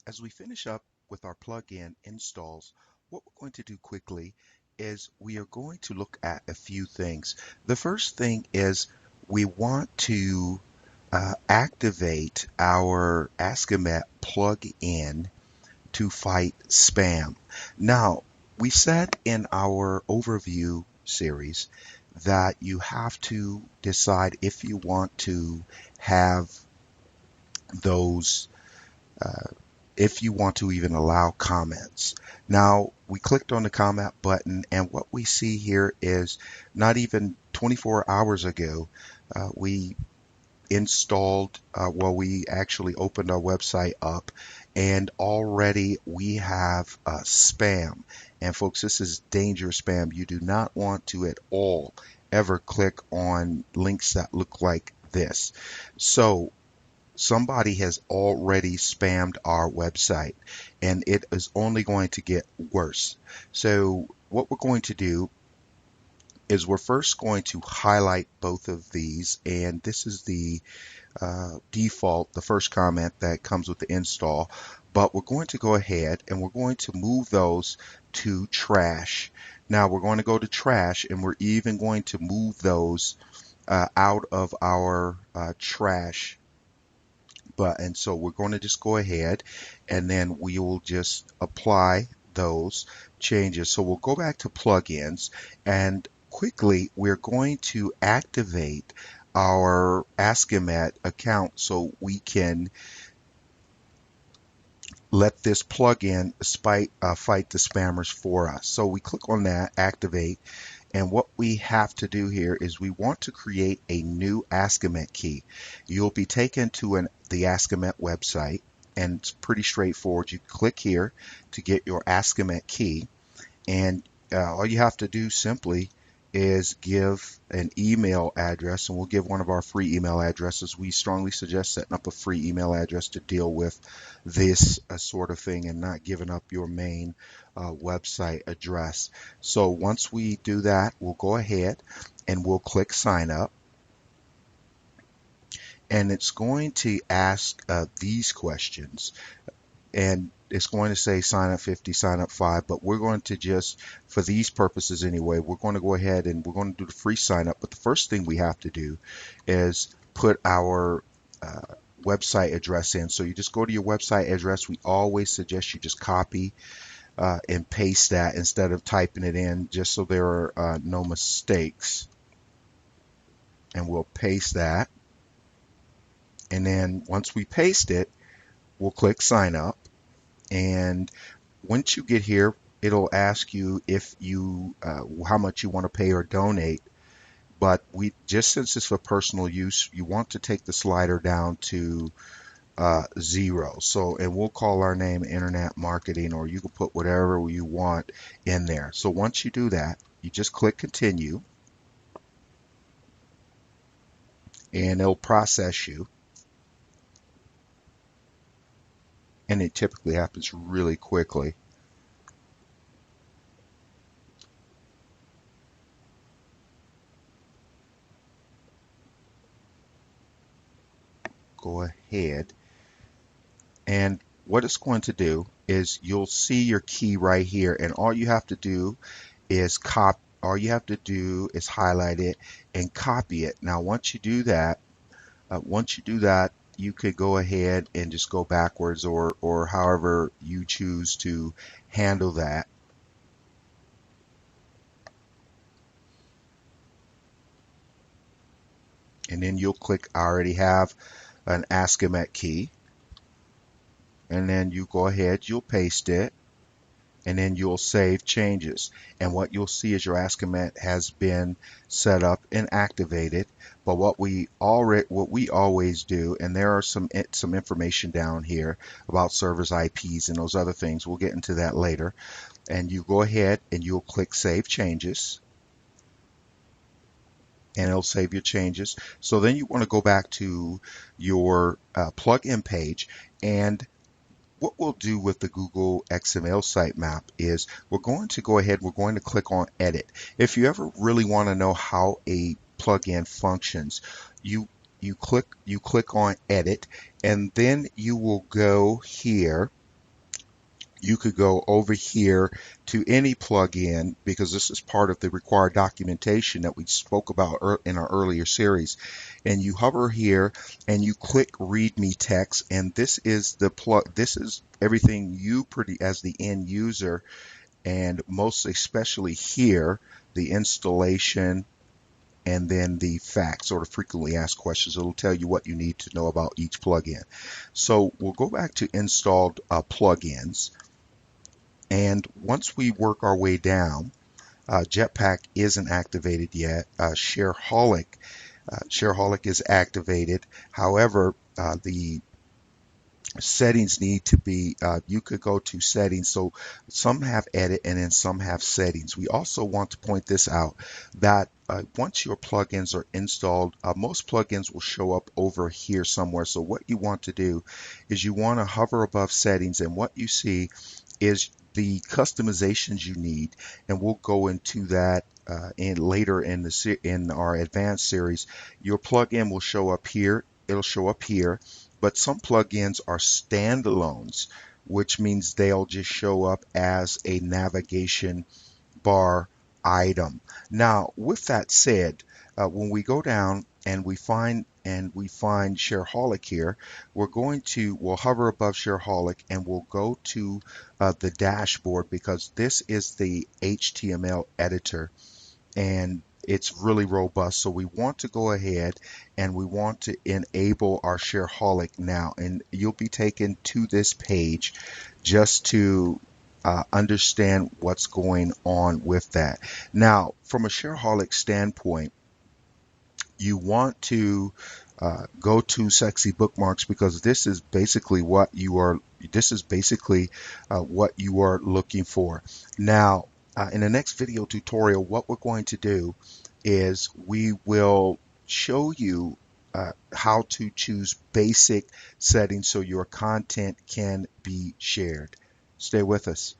As we finish up with our plugin installs, what we're going to do quickly is we are going to look at a few things. The first thing is we want to activate our Askimet plugin to fight spam. Now, we said in our overview series that you have to decide if you want to have those uh, if you want to even allow comments. Now, we clicked on the comment button, and what we see here is not even 24 hours ago, we installed, we actually opened our website up, and already we have spam. And folks, this is dangerous spam. You do not want to at all ever click on links that look like this. So somebody has already spammed our website, and it is only going to get worse. So what we're going to do is we're first going to highlight both of these, and this is the default, the first comment that comes with the install, but we're going to go ahead and we're going to move those to trash. Now we're going to go to trash, and we're even going to move those out of our trash button. So we're going to just go ahead and then we will just apply those changes. So we'll go back to plugins, and quickly we're going to activate our Askimet account so we can let this plugin fight the spammers for us. So we click on that, activate, and what we have to do here is we want to create a new Askimet key. You'll be taken to the Askimet website, and it's pretty straightforward. You click here to get your Askimet key, and all you have to do simply is give an email address, and we'll give one of our free email addresses. We strongly suggest setting up a free email address to deal with this sort of thing and not giving up your main website address. So once we do that, we'll go ahead and we'll click sign up, and it's going to ask these questions, and it's going to say sign up 50, sign up 5, but we're going to just, for these purposes anyway, we're going to go ahead and we're going to do the free sign up. But the first thing we have to do is put our website address in. So you just go to your website address. We always suggest you just copy and paste that instead of typing it in, just so there are no mistakes. And we'll paste that. And then once we paste it, we'll click sign up. And once you get here, it'll ask you if you how much you want to pay or donate. But we just, since it's for personal use, you want to take the slider down to 0. So, and we'll call our name Internet Marketing, or you can put whatever you want in there. So once you do that, you just click continue, and it'll process you. And it typically happens really quickly. Go ahead, and what it's going to do is you'll see your key right here, and all you have to do is highlight it and copy it. Now once you do that, you could go ahead and just go backwards, or however you choose to handle that. And then you'll click I already have an Askimet key, and then you go ahead, you'll paste it, and then you'll save changes. And what you'll see is your Askimet has been set up and activated. But what we always do, and there are some information down here about servers, IPs, and those other things. We'll get into that later. And you go ahead and you'll click Save Changes, and it'll save your changes. So then you want to go back to your plugin page, and what we'll do with the Google XML sitemap is we're going to go ahead, we're going to click on Edit. If you ever really want to know how a plugin functions, you click on Edit, and then you will go here you could go over here to any plugin, because this is part of the required documentation that we spoke about in our earlier series. And you hover here and you click read me text, and this is the this is everything you pretty as the end user, and most especially here, the installation and then the facts or the frequently asked questions. It'll tell you what you need to know about each plugin. So we'll go back to installed plugins. And once we work our way down, Jetpack isn't activated yet. Shareaholic is activated. However, the settings need to be, you could go to settings. So some have edit and then some have settings. We also want to point this out that once your plugins are installed, most plugins will show up over here somewhere. So what you want to do is you want to hover above settings, and what you see is the customizations you need, and we'll go into that in later in our advanced series. Your plugin will show up here. It'll show up here, but some plugins are standalones, which means they'll just show up as a navigation bar item. Now, with that said, when we go down and we find Shareaholic here, we'll hover above Shareaholic and we'll go to the dashboard, because this is the HTML editor and it's really robust. So we want to go ahead and we want to enable our Shareaholic now, and you'll be taken to this page just to understand what's going on with that. Now, from a Shareaholic standpoint, you want to go to Sexy Bookmarks, because this is basically what you are looking for. Now, in the next video tutorial, what we're going to do is we will show you how to choose basic settings so your content can be shared. Stay with us.